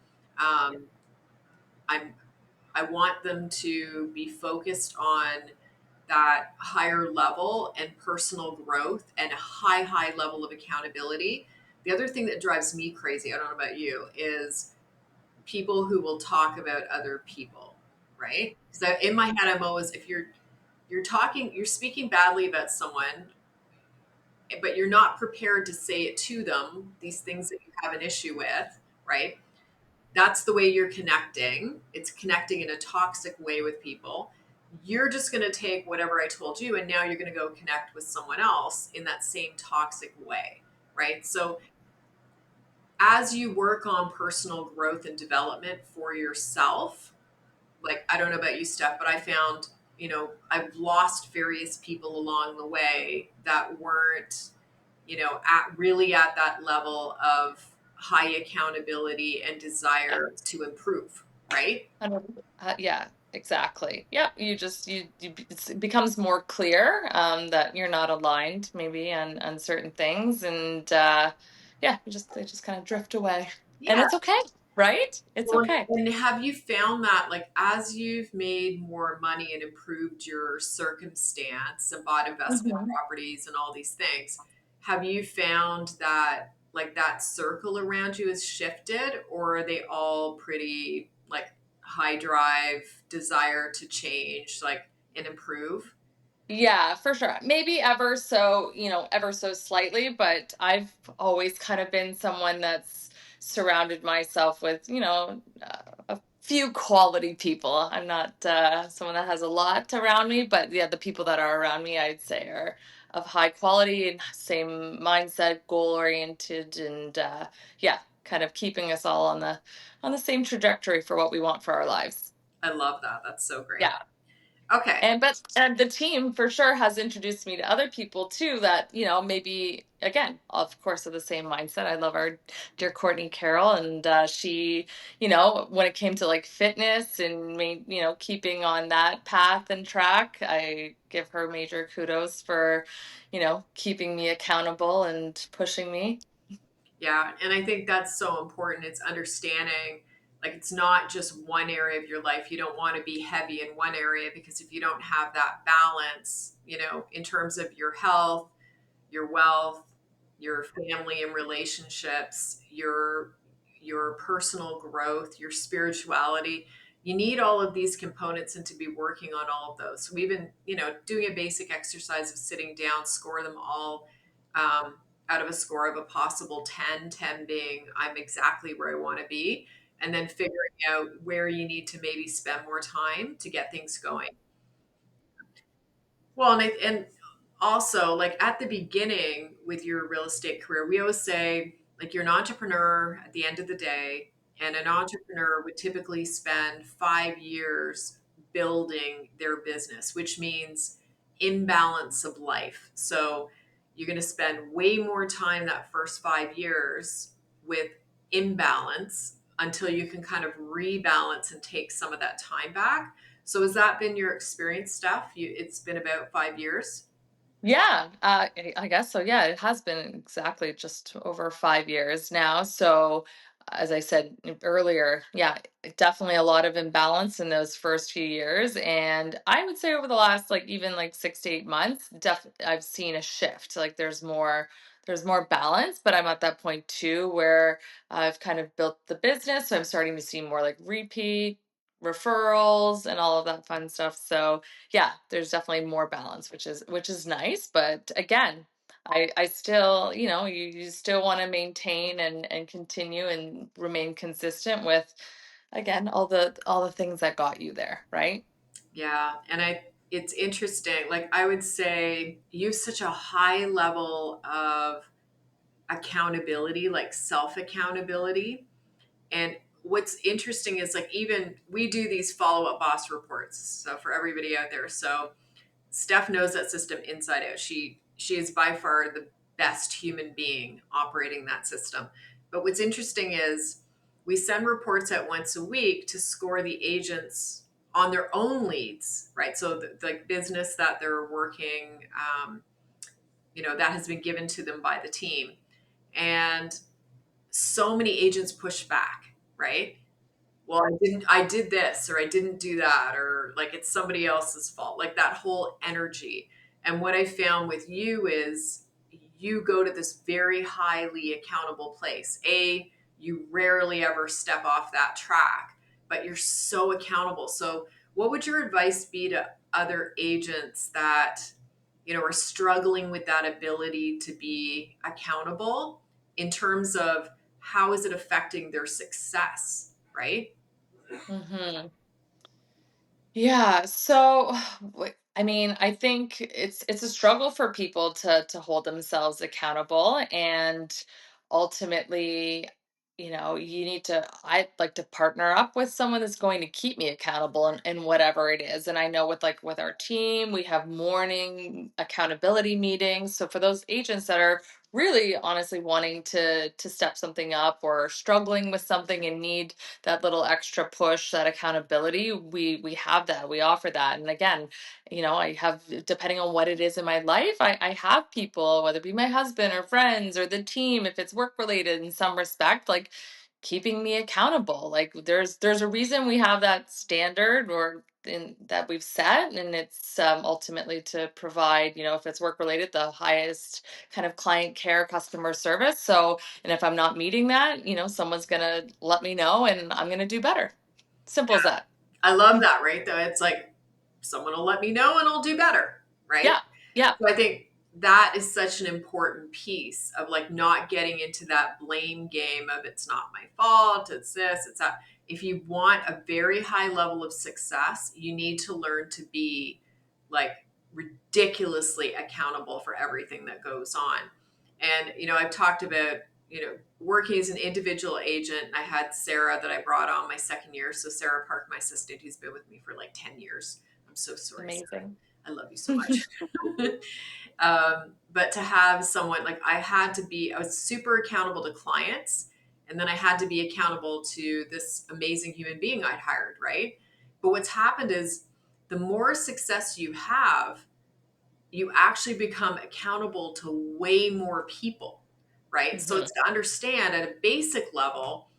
Um, I'm I want them to be focused on that higher level and personal growth and a high level of accountability. The other thing that drives me crazy, I don't know about you, is people who will talk about other people, right? So in my head, I'm always, if you're speaking badly about someone, but you're not prepared to say it to them, these things that you have an issue with, right? That's the way you're connecting. It's connecting in a toxic way with people. you're just going to take whatever I told you and now you're going to go connect with someone else in that same toxic way, right? So as you work on personal growth and development for yourself, like I don't know about you, Steph, but I found, I've lost various people along the way that weren't, at that level of high accountability and Yeah. desire to improve, right? Yeah, exactly. Yeah, it becomes more clear that you're not aligned maybe on certain things, and yeah, they just kind of drift away, and Yeah. it's okay, right? It's Well, okay. and have you found that, like, as you've made more money and improved your circumstance and bought investment Mhm. properties and all these things, have you found that, like, that circle around you has shifted, or are they all pretty, like, high drive, desire to change, like, and improve? Yeah, for sure. Maybe ever so, ever so slightly, but I've always kind of been someone that's surrounded myself with, a few quality people. I'm not someone that has a lot around me, but yeah, the people that are around me, I'd say, are of high quality and same mindset, goal oriented, and yeah, kind of keeping us all on the same trajectory for what we want for our lives. I love that. That's so great. Yeah. Okay. And the team for sure has introduced me to other people too that, maybe again, of course, of the same mindset. I love our dear Courtney Carroll, and she, when it came to like fitness and keeping on that path and track, I give her major kudos for, keeping me accountable and pushing me. Yeah, and I think that's so important. It's understanding, like, it's not just one area of your life. You don't want to be heavy in one area, because if you don't have that balance, in terms of your health, your wealth, your family and relationships, your personal growth, your spirituality, you need all of these components and to be working on all of those. So we've been, doing a basic exercise of sitting down, score them all, out of a score of a possible 10, 10 being I'm exactly where I want to be, and then figuring out where you need to maybe spend more time to get things going. Well, and also, like, at the beginning with your real estate career, we always say, like, you're an entrepreneur at the end of the day, and an entrepreneur would typically spend 5 years building their business, which means imbalance of life. So you're going to spend way more time that first 5 years with imbalance until you can kind of rebalance and take some of that time back. So has that been your experience, Steph? It's been about 5 years. Yeah, I guess so. Yeah, it has been exactly just over 5 years now. So, as I said earlier, yeah, definitely a lot of imbalance in those first few years. And I would say over the last like even like 6 to 8 months, I've seen a shift. Like there's more balance, but I'm at that point too where I've kind of built the business. So I'm starting to see more like repeat referrals and all of that fun stuff. So yeah, there's definitely more balance, which is nice. But again, I still, you still want to maintain and continue and remain consistent with, again, all the things that got you there, right? Yeah, and it's interesting. Like, I would say you have such a high level of accountability, like self accountability. And what's interesting is, like, even we do these follow up boss reports. So for everybody out there, so Steph knows that system inside out. She is by far the best human being operating that system. But what's interesting is we send reports out once a week to score the agents on their own leads, right? So the business that they're working, that has been given to them by the team, and so many agents push back, right? Well, I did this, or I didn't do that, or like it's somebody else's fault, like that whole energy. And what I found with you is you go to this very highly accountable place. You rarely ever step off that track, but you're so accountable. So what would your advice be to other agents that, are struggling with that ability to be accountable, in terms of how is it affecting their success, right? Hmm. Yeah. So, I mean, I think it's a struggle for people to hold themselves accountable, and ultimately, you need to. I like to partner up with someone that's going to keep me accountable in whatever it is. And I know with our team, we have morning accountability meetings. So for those agents that are really honestly wanting to step something up or struggling with something and need that little extra push, that accountability, we have that, we offer that. And again, I have, depending on what it is in my life, I have people, whether it be my husband or friends or the team, if it's work related in some respect, like keeping me accountable. Like there's a reason we have that standard or in that we've set, and it's ultimately to provide, if it's work related, the highest kind of client care, customer service. So, and if I'm not meeting that, someone's going to let me know and I'm going to do better. Simple as that. I love that, right? Though it's like someone will let me know and I'll do better, right? Yeah. Yeah. So I think that is such an important piece of like not getting into that blame game of it's not my fault, it's this, it's that. If you want a very high level of success, you need to learn to be like ridiculously accountable for everything that goes on. And, I've talked about, working as an individual agent. I had Sarah that I brought on my second year. So Sarah Park, my assistant, who's been with me for like 10 years. I'm so sorry, Sarah. Amazing. I love you so much. But to have someone like I was super accountable to clients, and then I had to be accountable to this amazing human being I'd hired, right? But what's happened is the more success you have, you actually become accountable to way more people, right? So Hmm. it's to understand at a basic level,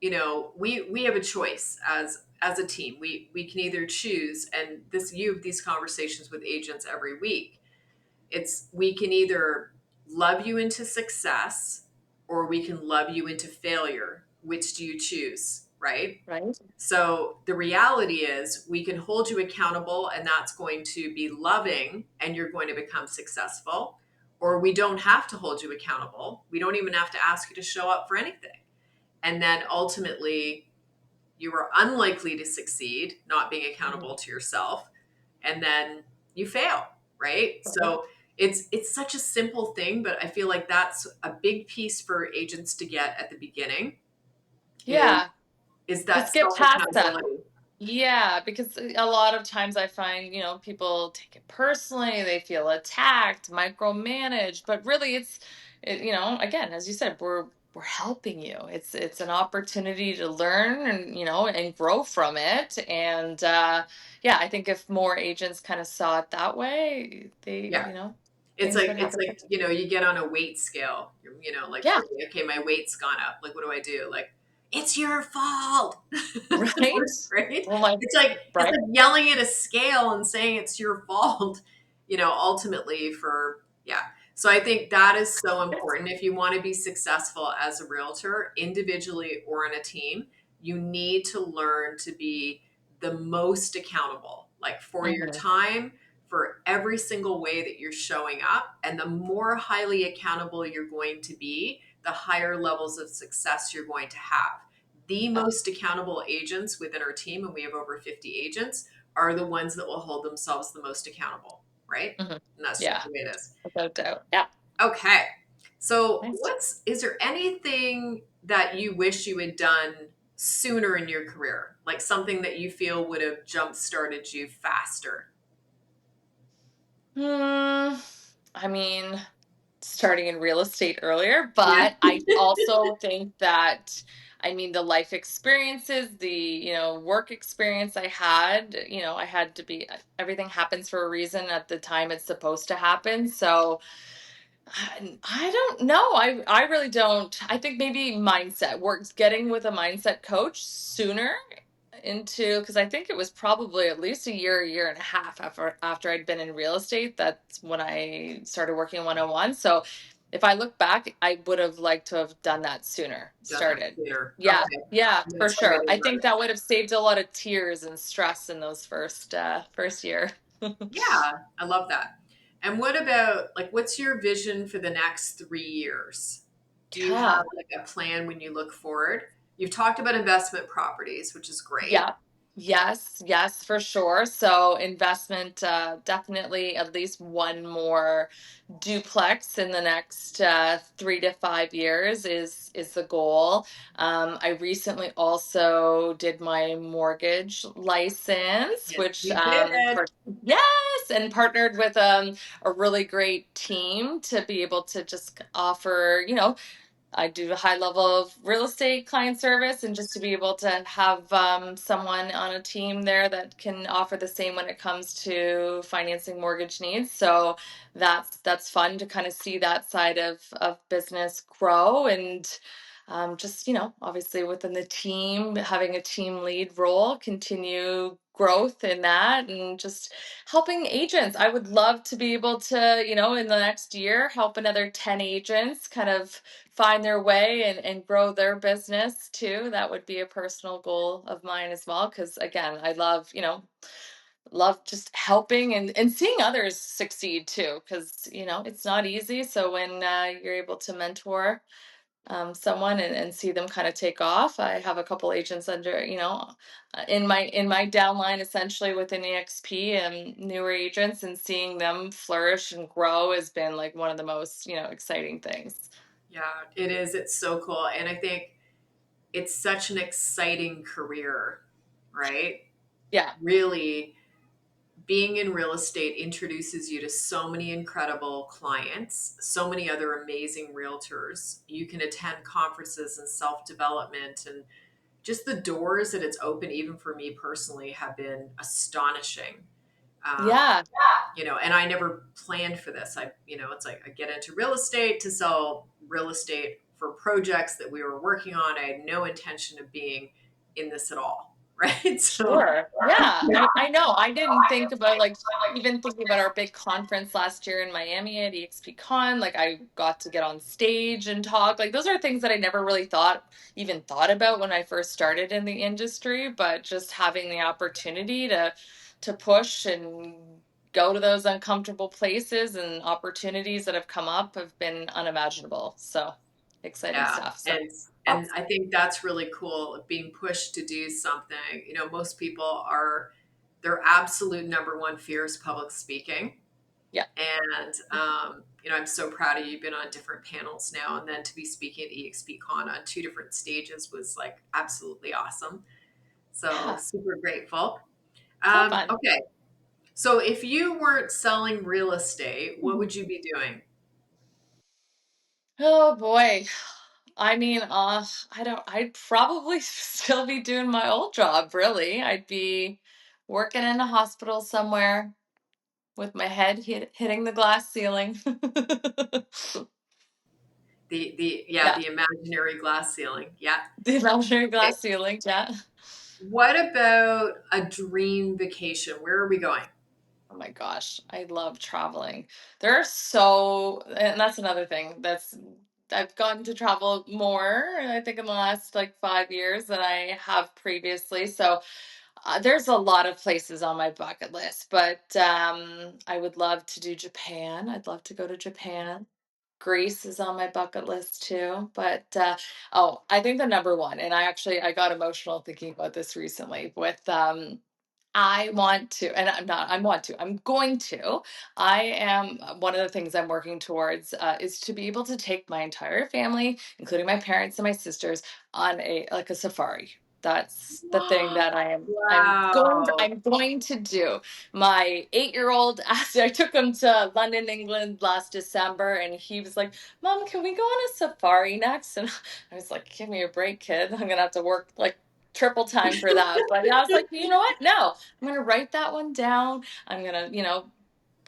we have a choice as a team. We can either choose, and you have these conversations with agents every week. It's we can either love you into success or we can love you into failure. Which do you choose, right? Right. So the reality is we can hold you accountable and that's going to be loving and you're going to become successful. Or we don't have to hold you accountable. We don't even have to ask you to show up for anything. And then ultimately, you are unlikely to succeed not being Mhm. accountable to yourself. And then you fail, right? Right. So it's such a simple thing, but I feel like that's a big piece for agents to get at the beginning is Yeah. is that Just get self past that. accountability. Yeah, because a lot of times I find, people take it personally, they feel attacked, micromanaged, but really again, as you said, we're helping you. It's an opportunity to learn and grow from it. And yeah, I think if more agents kind of saw it that way, Yeah. It's things like would it's happen. like, you get on a weight scale, like for Yeah, me, okay, my weight's gone up. Like, what do I do? Like, it's your fault. right? Right? Well, like, It's right? like yelling at a scale and saying it's your fault, ultimately for yeah. So I think that is so important. If you want to be successful as a realtor, individually or in a team, you need to learn to be the most accountable, like for your Hmm. time, for every single way that you're showing up. And the more highly accountable you're going to be, the higher levels of success you're going to have. The Yeah. most accountable agents within our team, and we have over 50 agents, are the ones that will hold themselves the most accountable, right? Hmm. And that's just Yeah, the way it is. without doubt. Yeah. Okay. So, Nice. is there anything that you wish you had done sooner in your career? Like something that you feel would have jump started you faster? Hmm. I mean, starting in real estate earlier, Yeah. but I also think that, the life experiences, the, work experience I had to be, everything happens for a reason at the time it's supposed to happen. So I don't know. I really don't. I think maybe mindset works, getting with a mindset coach sooner into, because I think it was probably at least a year and a half after I'd been in real estate. That's when I started working 101. So if I look back, I would have liked to have done that sooner. Done that Started. sooner. Yeah, Okay. yeah, I'm going for to tell you sure. I about think it. that would have saved a lot of tears and stress in those first year. Yeah, I love that. And what about like what's your vision for the next 3 years? Do you have Yeah. like a plan when you look forward? You've talked about investment properties, which is great. Yeah. Yes, for sure. So investment, definitely at least one more duplex in the next 3 to 5 years is the goal. I recently also did my mortgage license, Yes, which you did. yes, and partnered with a really great team to be able to just offer, I do a high level of real estate client service, and just to be able to have someone on a team there that can offer the same when it comes to financing mortgage needs. So that's fun to kind of see that side of business grow, and just obviously within the team, having a team lead role, continue growth in that, and just helping agents. I would love to be able to, in the next year, help another 10 agents kind of find their way and grow their business too. That would be a personal goal of mine as well. Cause again, I love, love just helping and seeing others succeed too. Cause, it's not easy. So when you're able to mentor someone and see them kind of take off. I have a couple agents under, in my downline essentially within EXP and newer agents, and seeing them flourish and grow has been like one of the most, exciting things. Yeah, it is. It's so cool. And I think it's such an exciting career, right? Yeah. Really, being in real estate introduces you to so many incredible clients, so many other amazing realtors. You can attend conferences and self development, and just the doors that it's opened, even for me personally, have been astonishing. Um, Yeah. and I never planned for this. It's like I get into real estate to sell real estate for projects that we were working on. I had no intention of being in this at all. Right. So, Sure. Yeah. I know. I didn't think about like even thinking about our big conference last year in Miami at EXP Con. Like I got to get on stage and talk. Like those are things that I never really even thought about when I first started in the industry, but just having the opportunity to push and go to those uncomfortable places and opportunities that have come up have been unimaginable. So exciting yeah. stuff. So And I think that's really cool, being pushed to do something. Most people are, their absolute number one fear is public speaking. yeah. And, I'm so proud of you. You've been on different panels now, and then to be speaking at EXPCon on two different stages was like absolutely awesome. So Yeah. super grateful. So fun. Okay. So if you weren't selling real estate, what would you be doing? Oh boy. I mean, I'd probably still be doing my old job, really. I'd be working in a hospital somewhere with my head hitting the glass ceiling. Yeah, The imaginary glass ceiling. Yeah. the imaginary Okay. glass ceiling. Yeah. What about a dream vacation? Where are we going? Oh my gosh, I love traveling. And that's another thing I've gotten to travel more, I think, in the last like 5 years than I have previously. So there's a lot of places on my bucket list, but I would love to do Japan. I'd love to go to Japan. Greece is on my bucket list too. But oh, I think the number one, and I got emotional thinking about this recently with I want to, and I'm not, I want to, I'm going to. I am, one of the things I'm working towards is to be able to take my entire family, including my parents and my sisters, on like a safari. That's the thing that Wow. I'm going to do. My 8-year-old, after I took him to London, England last December, and he was like, Mom, can we go on a safari next? And I was like, give me a break, kid. I'm gonna have to work like triple time for that. But I was like, you know what? No, I'm going to write that one down. I'm going to,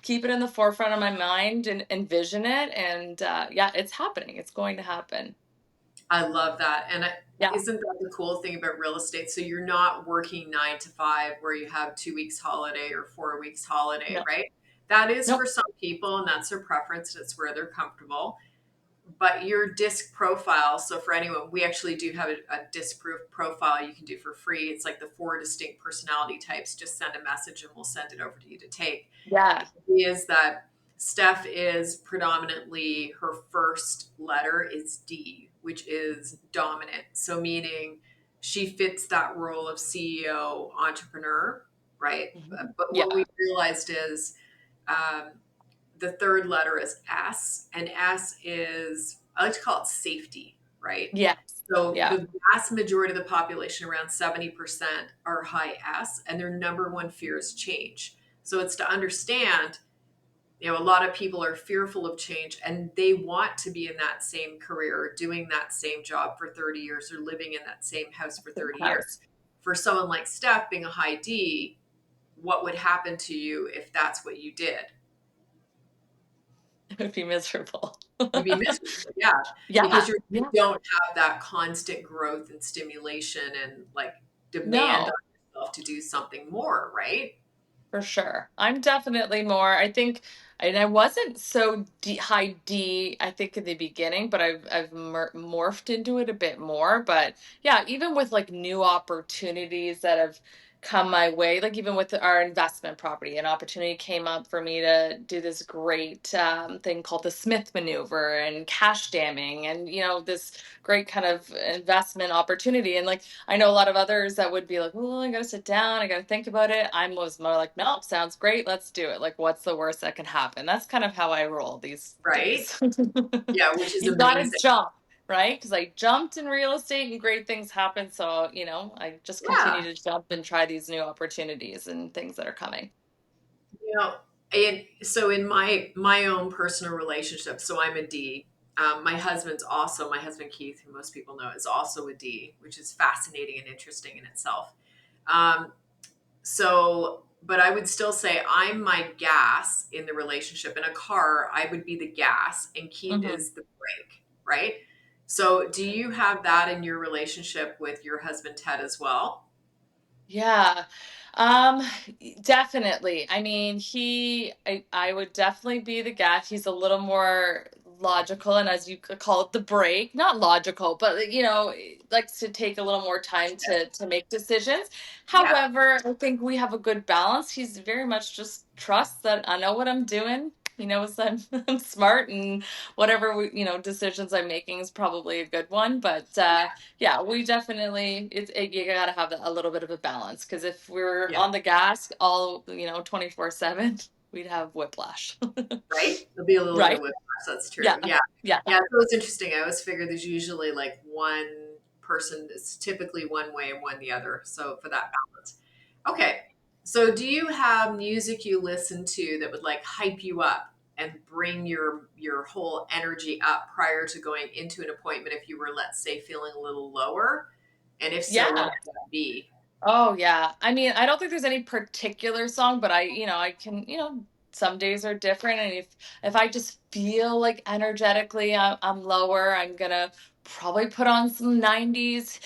keep it in the forefront of my mind and envision it. And yeah, it's happening. It's going to happen. I love that. And Yeah. isn't that the cool thing about real estate? So you're not working 9 to 5 where you have 2 weeks holiday or 4 weeks holiday, No, right? That is nope. for some people, and that's their preference. It's where they're comfortable. But your disc profile, so for anyone, we actually do have a disc profile you can do for free. It's like the 4 distinct personality types. Just send a message and we'll send it over to you to take. Yeah. The idea is that Steph is predominantly, her first letter is D, which is dominant. So meaning she fits that role of CEO entrepreneur, right? But what we Yeah. realized is um, the third letter is S, and S is, I like to call it safety, right? Yes. So Yeah. the vast majority of the population, around 70%, are high S, and their number one fear is change. So it's to understand, a lot of people are fearful of change and they want to be in that same career, doing that same job for 30 years or living in that same house for 30 House. years. For someone like Steph being a high D, what would happen to you if that's what you did? It would be miserable. You'd be miserable, yeah, because Yeah. you Yeah. don't have that constant growth and stimulation and like demand No. on yourself to do something more, right? For sure. I'm definitely more, I think, and I wasn't so high D, I think in the beginning, but I've morphed into it a bit more. But yeah, even with like new opportunities that have come my way, like even with our investment property, an opportunity came up for me to do this great thing called the Smith maneuver and cash damming, and this great kind of investment opportunity. And like I know a lot of others that would be like, "Oh, I gotta sit down, I gotta think about it." I was more like, "No, sounds great, let's do it. Like, what's the worst that can happen?" That's kind of how I roll these Right? days. Yeah, which is You gotta amazing. jump, right? Because I jumped in real estate and great things happen. So, I just continue Yeah. to jump and try these new opportunities and things that are coming. You know, and so in my own personal relationship, so I'm a D. My husband Keith, who most people know, is also a D, which is fascinating and interesting in itself. Um, but I would still say I'm my gas in the relationship. In a car, I would be the gas, and Keith Mhm. is the brake, right? So, do you have that in your relationship with your husband Ted as well? Yeah. Um, Definitely. I mean, I would definitely be the guy. He's a little more logical and, as you could call it, the break. Not logical, but likes to take a little more time to make decisions. Yeah, However, I think we have a good balance. He's very much just trusts that I know what I'm doing. He knows I'm smart, and whatever decisions I'm making is probably a good one. But yeah, we definitely, you gotta have a little bit of a balance, because if we're yeah. on the gas all 24/7, we'd have whiplash. Right? There'll be a little bit of Right. whiplash. That's Yeah. true. Yeah. Yeah. Yeah. So it's interesting. I always figure there's usually like one person that's typically one way and one the other. So for that balance. Okay. So do you have music you listen to that would like hype you up and bring your whole energy up prior to going into an appointment if you were, let's say, feeling a little lower? And if so, what Yeah. would that be? Oh yeah. I mean, I don't think there's any particular song, but I can, some days are different, and if I just feel like energetically I'm lower, I'm gonna probably put on some 90s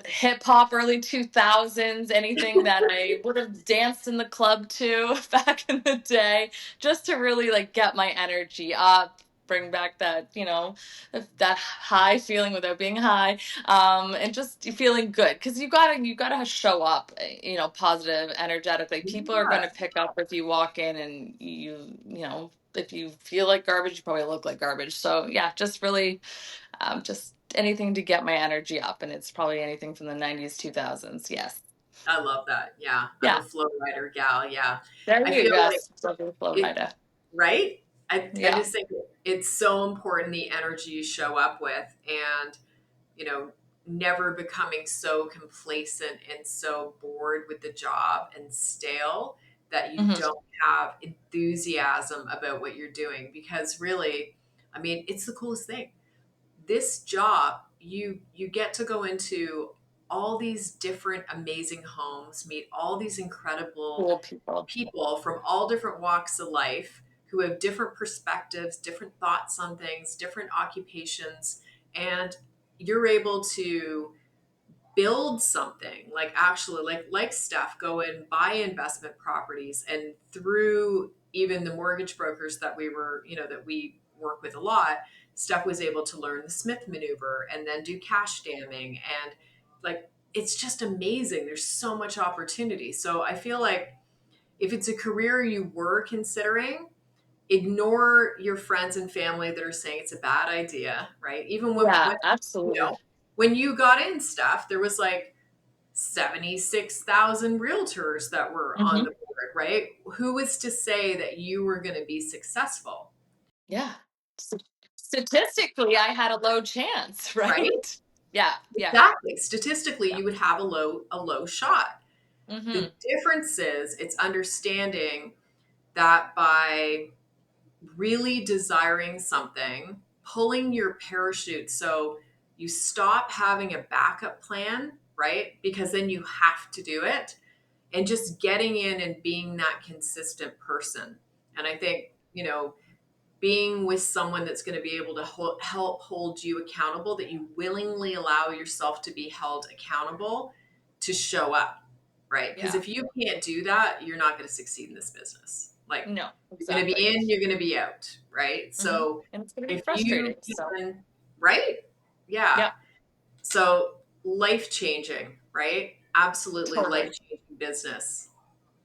hip hop, early 2000s, anything that I would have danced in the club to back in the day, just to really like get my energy up, bring back that high feeling without being high, and just feeling good, because you gotta show up, positive, energetically. People are going to Yes, pick up if you walk in and if you feel like garbage, you probably look like garbage. So yeah, just really, just anything to get my energy up, and it's probably anything from the 90s, 2000s. Yes. I love that. Yeah. I'm a Yeah. flow rider gal. Yeah. There I you feel go. like Flow it, rider. right? I Yeah. just think it's so important the energy you show up with, and, you know, never becoming so complacent and so bored with the job and stale that you Hmm. don't have enthusiasm about what you're doing. Because really, I mean, it's the coolest thing. This job, you get to go into all these different amazing homes, meet all these incredible Cool people. people from all different walks of life who have different perspectives, different thoughts on things, different occupations, and you're able to build something, like actually like Steph, go and buy investment properties, and through even the mortgage brokers that we work with a lot, Steph was able to learn the Smith maneuver and then do cash damming, and like it's just amazing. There's so much opportunity. So I feel like if it's a career you were considering, ignore your friends and family that are saying it's a bad idea, right? Even when Yeah, you know, absolutely. when you got in, Steph, there was like 76,000 realtors that were on Hmm. the board, right? Who was to say that you were going to be successful, Yeah. S- Statistically, I had a low chance, right? right? Yeah. Yeah. Exactly. Statistically, Yeah. you would have a low shot. The Hmm. difference is it's understanding that by really desiring something, pulling your parachute so you stop having a backup plan, right? Because then you have to do it, and just getting in and being that consistent person. And I think, being with someone that's going to be able to help hold you accountable, that you willingly allow yourself to be held accountable to show up, right? Because Yeah. if you can't do that, you're not going to succeed in this business. Like, No, you're going to be exactly. in, you're going to be out, right? Hmm. So And it's going to be if you frustrating. So, can, right? Yeah. yeah, So life changing, right? Absolutely life totally. changing business.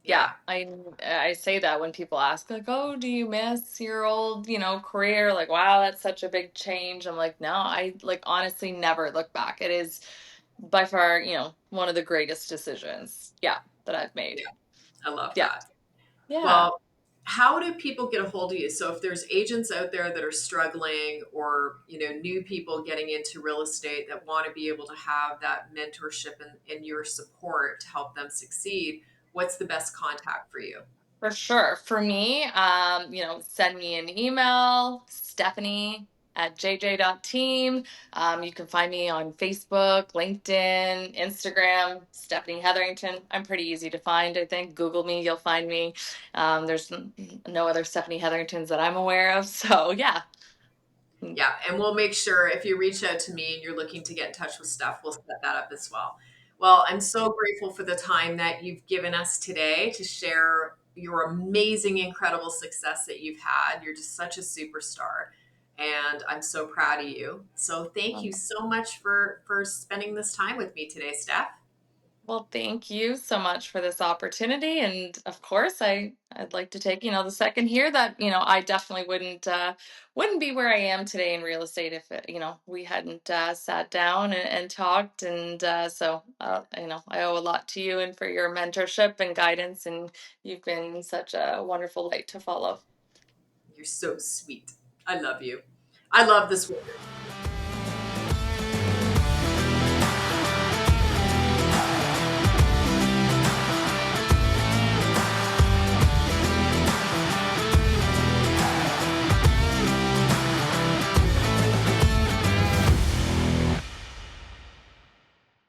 Yeah, Yeah. I say that when people ask like, "Oh, do you miss your old, career?" Like, "Wow, that's such a big change." I'm like, "No, I like honestly never look back. It is by far, one of the greatest decisions, yeah, that I've made." Yeah. I love Yeah. that. Yeah. Well, how do people get a hold of you? So if there's agents out there that are struggling, or, new people getting into real estate that want to be able to have that mentorship and your support to help them succeed, what's the best contact for you? For sure. For me, send me an email, Stephanie at jj.team. You can find me on Facebook, LinkedIn, Instagram, Stephanie Hetherington. I'm pretty easy to find, I think. Google me, you'll find me. There's no other Stephanie Hetheringtons that I'm aware of. So, yeah. Yeah, and we'll make sure if you reach out to me and you're looking to get in touch with Steph, we'll set that up as well. Well, I'm so grateful for the time that you've given us today to share your amazing, incredible success that you've had. You're just such a superstar, and I'm so proud of you. So thank you so much for spending this time with me today, Steph. Well, thank you so much for this opportunity. And of course, I'd like to take, the second here that, I definitely wouldn't be where I am today in real estate if, we hadn't sat down and talked. And I owe a lot to you and for your mentorship and guidance. And you've been such a wonderful light to follow. You're so sweet. I love you. I love this woman.